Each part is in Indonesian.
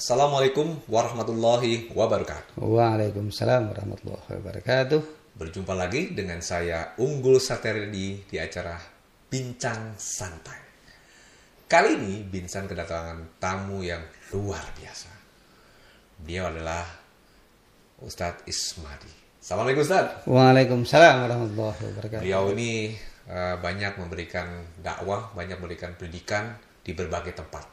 Assalamualaikum warahmatullahi wabarakatuh. Waalaikumsalam warahmatullahi wabarakatuh. Berjumpa lagi dengan saya Unggul Saterdi di acara Bincang Santai. Kali ini Bincang kedatangan tamu yang luar biasa. Beliau adalah Ustadz Ismadi. Assalamualaikum Ustadz. Waalaikumsalam warahmatullahi wabarakatuh. Beliau ini banyak memberikan dakwah, banyak memberikan pendidikan di berbagai tempat.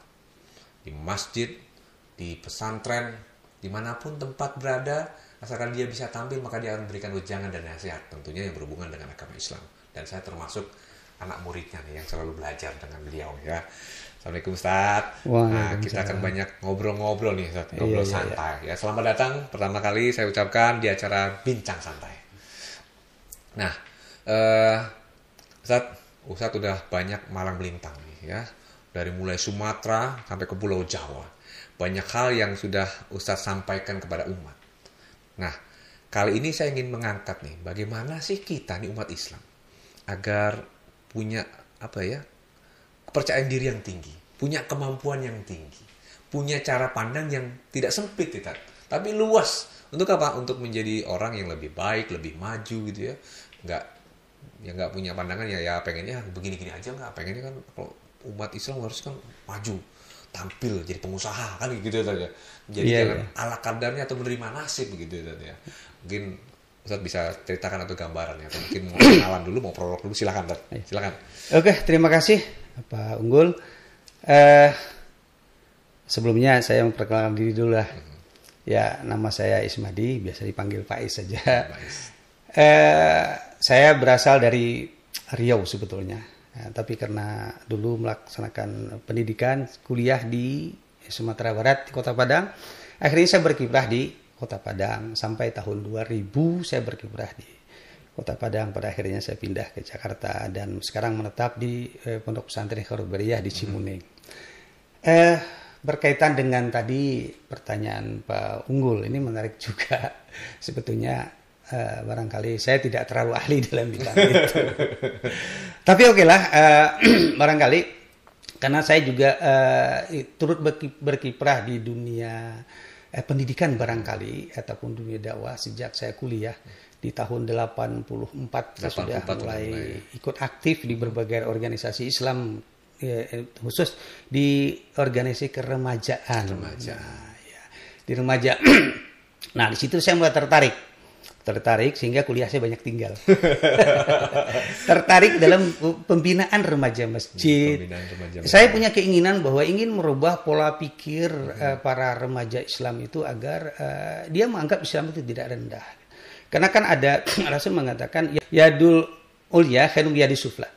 Di masjid, di pesantren, dimanapun tempat berada, asalkan dia bisa tampil maka dia akan memberikan wejangan dan nasihat, tentunya yang berhubungan dengan agama Islam. Dan saya termasuk anak muridnya nih yang selalu belajar dengan beliau ya. Assalamualaikum Ustaz. Nah, kita akan banyak ngobrol-ngobrol nih Ustaz, ngobrol santai. Ya, selamat datang pertama kali saya ucapkan di acara Bincang Santai. Nah, Ustaz udah banyak malang melintang nih ya. Dari mulai Sumatera sampai ke Pulau Jawa. Banyak hal yang sudah Ustadz sampaikan kepada umat. Nah, kali ini saya ingin mengangkat nih, bagaimana sih kita nih umat Islam agar punya kepercayaan diri yang tinggi, punya kemampuan yang tinggi, punya cara pandang yang tidak sempit tapi luas. Untuk apa? Untuk menjadi orang yang lebih baik, lebih maju gitu ya. Nggak punya pandangan ya pengennya begini-gini aja, nggak pengennya kan kalau umat Islam harus kan maju, tampil jadi pengusaha kan gitu ya. Jadi jangan ala kadarnya atau menerima nasib begitu ya. Mungkin Ustaz bisa ceritakan atau gambaran ya. Mungkin mau kenalan dulu, mau prolog dulu, silakan. Silakan. Oke, terima kasih Pak Unggul. Sebelumnya saya memperkenalkan diri dulu lah. Ya, nama saya Ismadi, biasa dipanggil Pak Is saja. Saya berasal dari Riau sebetulnya. Ya, tapi karena dulu melaksanakan pendidikan kuliah di Sumatera Barat di Kota Padang, akhirnya saya berkiprah di Kota Padang sampai tahun 2000 saya berkiprah di Kota Padang. Pada akhirnya saya pindah ke Jakarta dan sekarang menetap di Pondok Pesantren Khairul Bariyah di Cimuneng. Berkaitan dengan tadi pertanyaan Pak Unggul, ini menarik juga sebetulnya. Barangkali saya tidak terlalu ahli dalam bidang itu. Tapi oke lah, barangkali karena saya juga turut berkiprah di dunia pendidikan barangkali ataupun dunia dakwah sejak saya kuliah di tahun 84 saya sudah mulai ikut aktif di berbagai organisasi Islam, khusus di organisasi keremajaan. Di remaja. Nah, di situ saya mulai tertarik sehingga kuliah saya banyak tinggal. Tertarik dalam pembinaan remaja masjid. Saya punya keinginan bahwa ingin merubah pola pikir para remaja Islam itu agar dia menganggap Islam itu tidak rendah. Karena kan ada Rasul mengatakan yadul ulya khairun yadi sufla.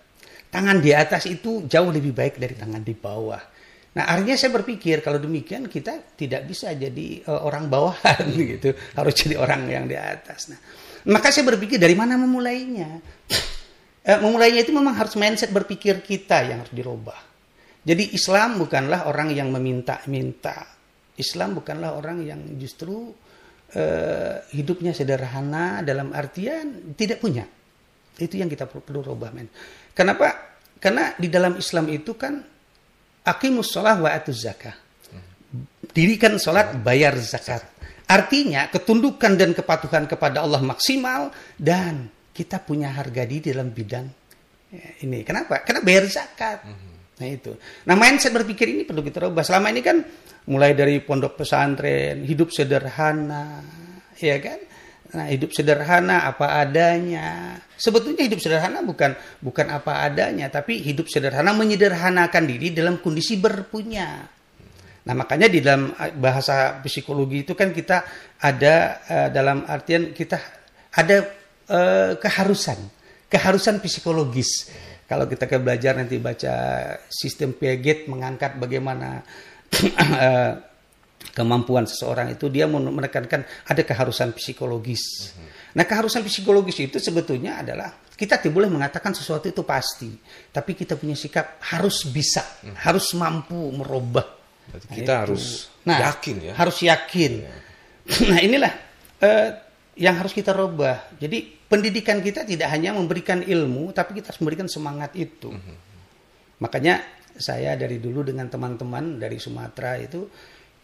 Tangan di atas itu jauh lebih baik dari tangan di bawah. Nah, akhirnya saya berpikir kalau demikian kita tidak bisa jadi orang bawahan gitu, harus jadi orang yang di atas. Nah, maka saya berpikir dari mana memulainya? Memulainya itu memang harus mindset berpikir kita yang harus dirubah. Jadi Islam bukanlah orang yang meminta-minta. Islam bukanlah orang yang justru hidupnya sederhana dalam artian tidak punya. Itu yang kita perlu rubah, men. Kenapa? Karena di dalam Islam itu kan aqimus shalah wa atuz zakah. Dirikan salat, bayar zakat. Artinya ketundukan dan kepatuhan kepada Allah maksimal dan kita punya harga diri dalam bidang ini. Kenapa? Karena bayar zakat. Nah itu. Nah, mindset berpikir ini perlu kita rubah. Selama ini kan mulai dari pondok pesantren, hidup sederhana, ya kan? Nah, hidup sederhana apa adanya. Sebetulnya hidup sederhana bukan apa adanya, tapi hidup sederhana menyederhanakan diri dalam kondisi berpunya. Nah, makanya di dalam bahasa psikologi itu kan kita ada dalam artian kita ada keharusan psikologis. Kalau kita belajar nanti baca sistem Piaget mengangkat bagaimana kemampuan seseorang itu, dia menekankan ada keharusan psikologis. Nah, keharusan psikologis itu sebetulnya adalah kita tidak boleh mengatakan sesuatu itu pasti, tapi kita punya sikap harus bisa, harus mampu merubah. Berarti kita harus yakin ya. Harus yakin. Nah, inilah yang harus kita rubah. Jadi pendidikan kita tidak hanya memberikan ilmu, tapi kita harus memberikan semangat itu. Makanya saya dari dulu dengan teman-teman dari Sumatera itu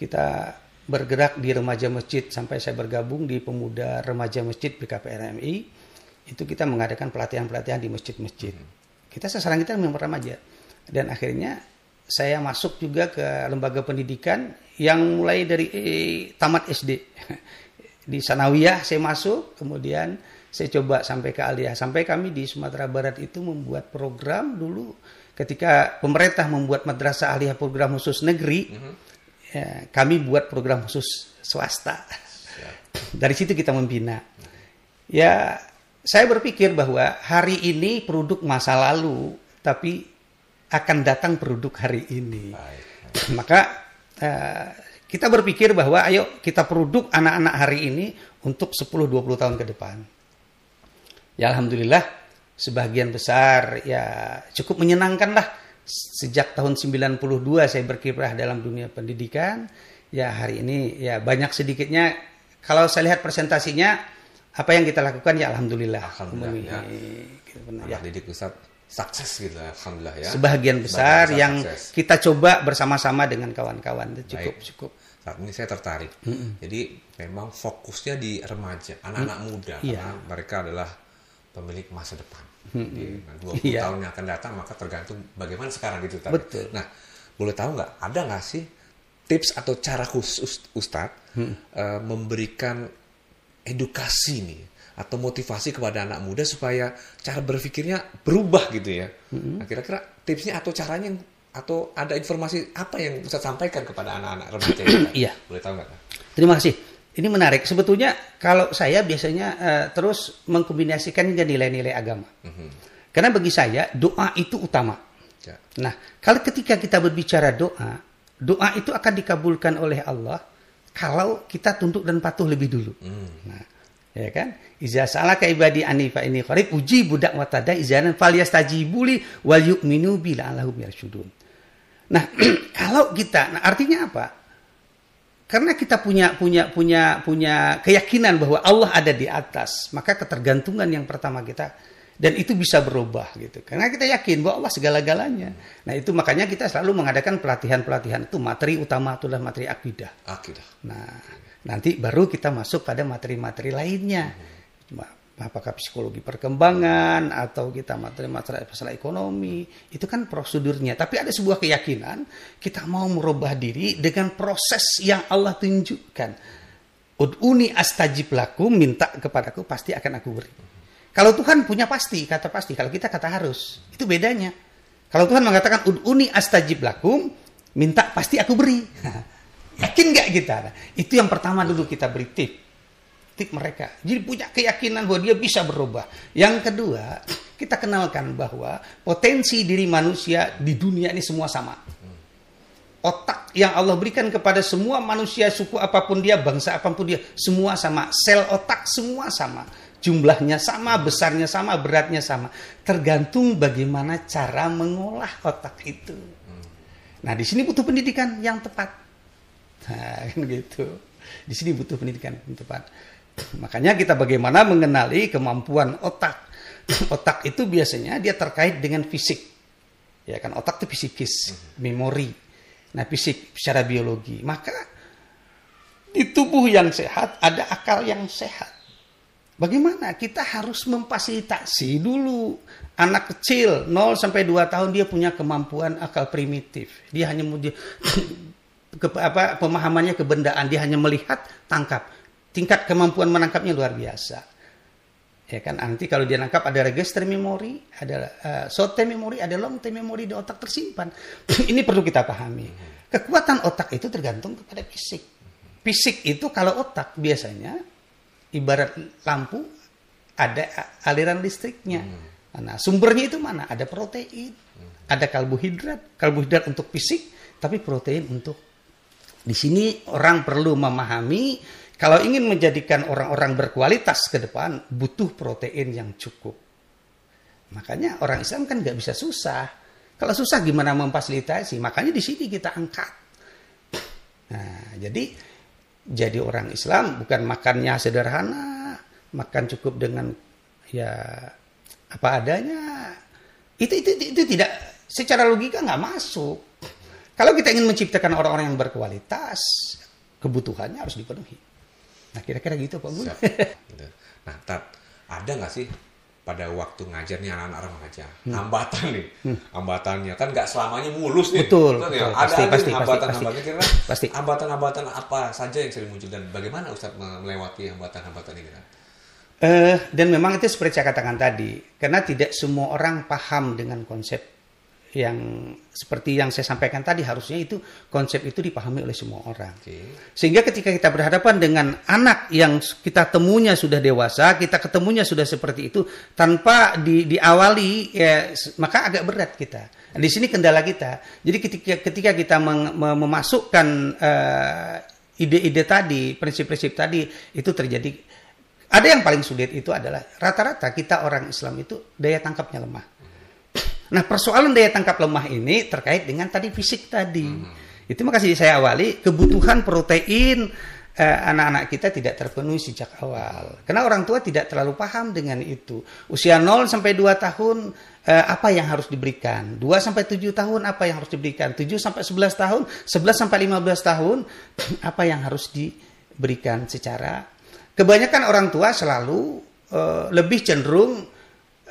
kita bergerak di remaja masjid sampai saya bergabung di pemuda remaja masjid BKPRMI. Itu kita mengadakan pelatihan-pelatihan di masjid-masjid. Kita sasaran kita memang remaja. Dan akhirnya saya masuk juga ke lembaga pendidikan yang mulai dari tamat SD. Di Sanawiyah saya masuk, kemudian saya coba sampai ke Aliyah. Sampai kami di Sumatera Barat itu membuat program dulu ketika pemerintah membuat madrasah Aliyah program khusus negeri, ya, kami buat program khusus swasta. Dari situ kita membina. Ya, saya berpikir bahwa hari ini produk masa lalu, tapi akan datang produk hari ini. Maka kita berpikir bahwa ayo kita produk anak-anak hari ini untuk 10-20 tahun ke depan. Ya alhamdulillah sebagian besar ya cukup menyenangkan lah. Sejak tahun 92 saya berkiprah dalam dunia pendidikan. Ya hari ini ya banyak sedikitnya kalau saya lihat presentasinya apa yang kita lakukan ya alhamdulillah. Alhamdulillah ya. Anak didik Ustaz sukses gitu, alhamdulillah ya. Sebagian besar yang sukses. Kita coba bersama-sama dengan kawan-kawan itu cukup. Saat ini saya tertarik. Jadi memang fokusnya di remaja, anak-anak muda, karena mereka adalah pemilik masa depan. Di 20 tahun yang akan datang, maka tergantung bagaimana sekarang gitu. Betul. Nah, boleh tahu nggak, ada nggak sih tips atau cara khusus Ustadz memberikan edukasi nih? Atau motivasi kepada anak muda supaya cara berpikirnya berubah gitu ya. Nah, kira-kira tipsnya atau caranya atau ada informasi apa yang bisa sampaikan kepada anak-anak remaja ini? Iya. Boleh tahu nggak? Terima kasih. Ini menarik. Sebetulnya kalau saya biasanya terus mengkombinasikan dengan nilai-nilai agama. Karena bagi saya doa itu utama. Ya. Nah, kalau ketika kita berbicara doa itu akan dikabulkan oleh Allah kalau kita tunduk dan patuh lebih dulu. Nah, ya kan? Iza salaka ibadi anni fa inni qarib ujibu da'wata da'i izanan falyastajibuli wal yu'minu bi la'allahum yarshudun. Nah, kalau kita, artinya apa? Karena kita punya keyakinan bahwa Allah ada di atas, maka ketergantungan yang pertama kita dan itu bisa berubah gitu. Karena kita yakin bahwa Allah segala-galanya. Nah, itu makanya kita selalu mengadakan pelatihan-pelatihan itu materi utama itu adalah materi akidah. Nah, nanti baru kita masuk pada materi-materi lainnya. Apakah psikologi perkembangan atau kita materi-materi masalah ekonomi. Itu kan prosedurnya. Tapi ada sebuah keyakinan kita mau merubah diri dengan proses yang Allah tunjukkan. Ud'uni astajib lakum, minta kepadaku pasti akan aku beri. Kalau Tuhan punya pasti, kata pasti. Kalau kita kata harus. Itu bedanya. Kalau Tuhan mengatakan ud'uni astajib lakum, minta pasti aku beri. Yakin nggak kita? Nah, itu yang pertama dulu kita beri tip mereka. Jadi punya keyakinan bahwa dia bisa berubah. Yang kedua, kita kenalkan bahwa potensi diri manusia di dunia ini semua sama. Otak yang Allah berikan kepada semua manusia, suku apapun dia, bangsa apapun dia, semua sama. Sel otak semua sama. Jumlahnya sama, besarnya sama, beratnya sama. Tergantung bagaimana cara mengolah otak itu. Nah, di sini butuh pendidikan yang tepat. Nah, kan gitu. Di sini butuh pendidikan yang tepat. Makanya kita bagaimana mengenali kemampuan otak. Otak itu biasanya dia terkait dengan fisik. Ya kan, otak itu fisikis, memori. Nah, fisik secara biologi. Maka di tubuh yang sehat ada akal yang sehat. Bagaimana? Kita harus memfasilitasi dulu. Anak kecil 0 sampai 2 tahun dia punya kemampuan akal primitif. Dia hanya pemahamannya kebendaan, dia hanya melihat, tangkap. Tingkat kemampuan menangkapnya luar biasa. Ya kan, nanti kalau dia nangkap ada register memori, ada short term memory, ada long term memory di otak tersimpan. Ini perlu kita pahami. Kekuatan otak itu tergantung kepada fisik. Fisik itu kalau otak biasanya ibarat lampu ada aliran listriknya. Nah, sumbernya itu mana? Ada protein, ada karbohidrat. Karbohidrat untuk fisik, tapi protein untuk. Di sini orang perlu memahami kalau ingin menjadikan orang-orang berkualitas ke depan, butuh protein yang cukup. Makanya orang Islam kan nggak bisa susah. Kalau susah gimana memfasilitasi? Makanya di sini kita angkat. Nah, jadi orang Islam bukan makannya sederhana, makan cukup dengan ya apa adanya. Itu tidak secara logika nggak masuk. Kalau kita ingin menciptakan orang-orang yang berkualitas, kebutuhannya harus dipenuhi. Nah, kira-kira gitu Pak Guru. Gitu. Nah, ada nggak sih pada waktu ngajar nih anak-anak remaja hambatan nih, hambatannya kan nggak selamanya mulus nih. Betul. Ya? Pasti, Ada pasti, hambatan-hambatannya. Kira pasti. hambatan-hambatan apa saja yang sering muncul dan bagaimana Ustadz melewati hambatan-hambatan ini? Dan memang itu seperti saya katakan tadi, karena tidak semua orang paham dengan konsep yang seperti yang saya sampaikan tadi, harusnya itu konsep itu dipahami oleh semua orang. Sehingga ketika kita berhadapan dengan anak yang kita temunya sudah dewasa, kita ketemunya sudah seperti itu tanpa diawali, ya, maka agak berat kita. Di sini kendala kita. Jadi ketika kita memasukkan ide-ide tadi, prinsip-prinsip tadi, itu terjadi. Ada yang paling sulit itu adalah rata-rata kita orang Islam itu daya tangkapnya lemah. Nah, persoalan daya tangkap lemah ini terkait dengan tadi fisik tadi. Itu makanya saya awali, kebutuhan protein anak-anak kita tidak terpenuhi sejak awal. Karena orang tua tidak terlalu paham dengan itu. Usia 0 sampai 2 tahun apa yang harus diberikan? 2 sampai 7 tahun apa yang harus diberikan? 7 sampai 11 tahun, 11 sampai 15 tahun apa yang harus diberikan secara. Kebanyakan orang tua selalu lebih cenderung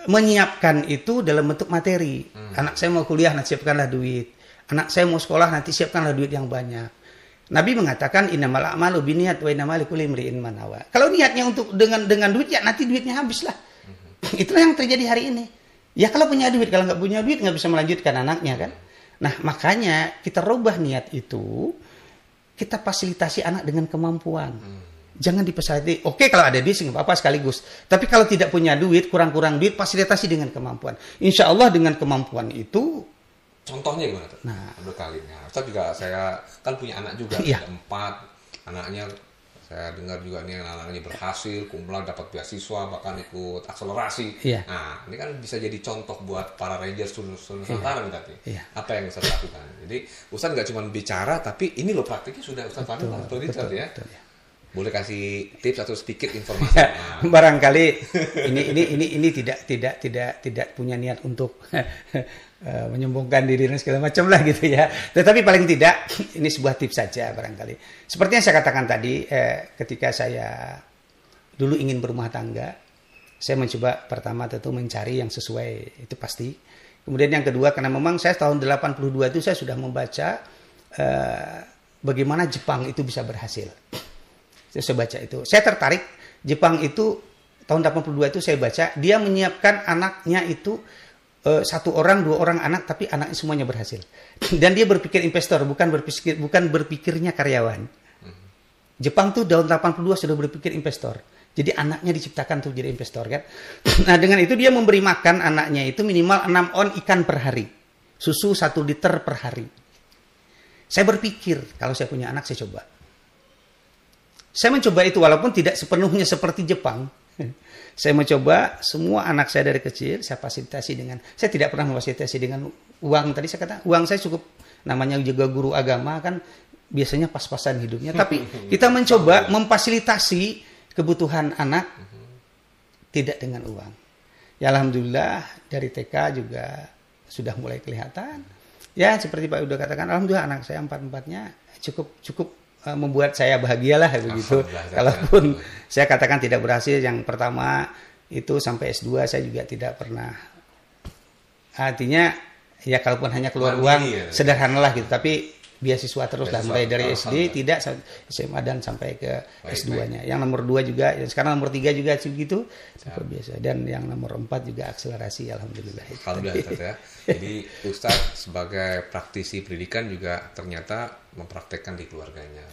menyiapkan itu dalam bentuk materi. Anak saya mau kuliah, nanti siapkanlah duit. Anak saya mau sekolah, nanti siapkanlah duit yang banyak. Nabi mengatakan innamal a'malu binniyat wa innamal likulli imri'in ma nawa. Kalau niatnya untuk dengan duit, ya nanti duitnya habis lah. Itulah yang terjadi hari ini. Ya kalau punya duit, kalau nggak punya duit nggak bisa melanjutkan anaknya kan. Nah, makanya kita rubah niat itu, kita fasilitasi anak dengan kemampuan. Jangan dipersayati, oke kalau ada duit nggak apa-apa sekaligus. Tapi kalau tidak punya duit, kurang-kurang duit, fasilitasi dengan kemampuan. Insya Allah dengan kemampuan itu. Contohnya gimana tuh? Nah, berkalinya. Ustaz juga saya kan punya anak juga, iya. ada 4 anaknya. Saya dengar juga nih anak-anaknya berhasil, kumlaude, dapat beasiswa, bahkan ikut akselerasi. Iya. Nah, ini kan bisa jadi contoh buat para Rangers Nusantara berarti. Iya. Apa yang Ustaz lakukan? Jadi Ustaz nggak cuma bicara, tapi ini loh praktiknya sudah Ustaz lakukan. Betul ya. Betul, ya. Boleh kasih tips atau sedikit informasi? Barangkali ini tidak punya niat untuk menyombongkan diri dan segala macam lah gitu ya. Tetapi paling tidak ini sebuah tips saja barangkali. Seperti yang saya katakan tadi, ketika saya dulu ingin berumah tangga, saya mencoba pertama tentu mencari yang sesuai, itu pasti. Kemudian yang kedua, karena memang saya tahun 82 itu saya sudah membaca bagaimana Jepang itu bisa berhasil. Saya baca itu. Saya tertarik. Jepang itu tahun 82 itu saya baca. Dia menyiapkan anaknya itu 1 orang, 2 orang anak, tapi anaknya semuanya berhasil. Dan dia berpikir investor, bukan berpikirnya karyawan. Jepang tuh tahun 82 sudah berpikir investor. Jadi anaknya diciptakan untuk jadi investor kan. Nah dengan itu dia memberi makan anaknya itu minimal 6 on ikan per hari. Susu 1 liter per hari. Saya berpikir kalau saya punya anak saya coba. Saya mencoba itu walaupun tidak sepenuhnya seperti Jepang. Saya mencoba semua anak saya dari kecil, saya fasilitasi dengan, saya tidak pernah memfasilitasi dengan uang. Tadi saya katakan, uang saya cukup, namanya juga guru agama kan, biasanya pas-pasan hidupnya. Tapi kita mencoba memfasilitasi kebutuhan anak, tidak dengan uang. Ya Alhamdulillah, dari TK juga sudah mulai kelihatan. Ya seperti Pak Udo katakan, Alhamdulillah anak saya 4-4-nya cukup membuat saya bahagialah begitu. Kalaupun saya katakan tidak berhasil yang pertama itu sampai S2 saya juga tidak pernah. Artinya ya kalaupun hanya keluar uang sederhanalah gitu, tapi beasiswa terus lah mulai dari SD tidak SMA dan sampai ke S2-nya. Yang nomor 2 juga, yang sekarang nomor 3 juga begitu. Super biasa. Dan yang nomor 4 juga akselerasi alhamdulillah. Alhamdulillah Ustaz ya. Jadi Ustaz sebagai praktisi pendidikan juga ternyata mempraktekkan di keluarganya.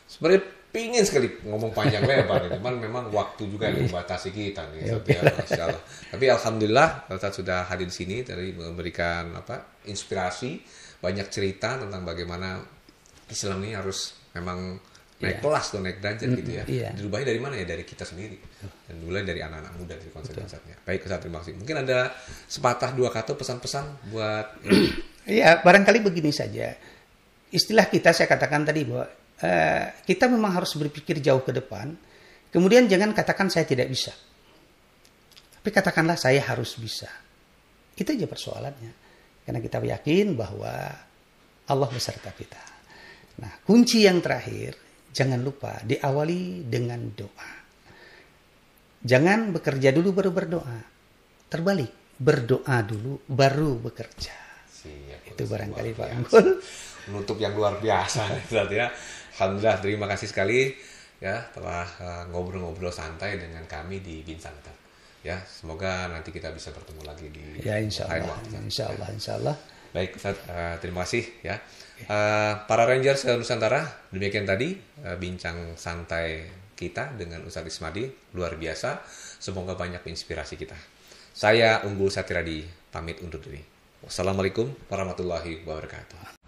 Sebenarnya pingin sekali ngomong panjang lebar, cuman memang waktu juga yang membatasi kita nih, ya, Masya Allah. Tapi alhamdulillah Ustaz sudah hadir di sini tadi memberikan inspirasi, banyak cerita tentang bagaimana Islam ini harus memang naik kelas atau naik derajat gitu ya. Dirubahnya dari mana ya? Dari kita sendiri. Dan mulai dari anak-anak muda dari konsep Ustaznya. Baik Ustaz, terima kasih. Mungkin ada sepatah 2 kata pesan-pesan buat Iya, barangkali begini saja. Istilah kita saya katakan tadi bahwa kita memang harus berpikir jauh ke depan. Kemudian jangan katakan saya tidak bisa. Tapi katakanlah saya harus bisa. Itu aja persoalannya. Karena kita yakin bahwa Allah beserta kita. Nah, kunci yang terakhir, jangan lupa diawali dengan doa. Jangan bekerja dulu baru berdoa. Terbalik, berdoa dulu baru bekerja. Siap, Itu barangkali Pak Unggul. Menutup yang luar biasa. Ya. Alhamdulillah, terima kasih sekali ya telah ngobrol-ngobrol santai dengan kami di Bincang Santai. Ya, semoga nanti kita bisa bertemu lagi di Insya Allah. Baik, Ustaz, terima kasih ya. Para Rangers Nusantara, demikian tadi bincang santai kita dengan Ustaz Ismadi, luar biasa. Semoga banyak menginspirasi kita. Saya Unggul Satiradi, pamit undur diri. Wassalamualaikum warahmatullahi wabarakatuh.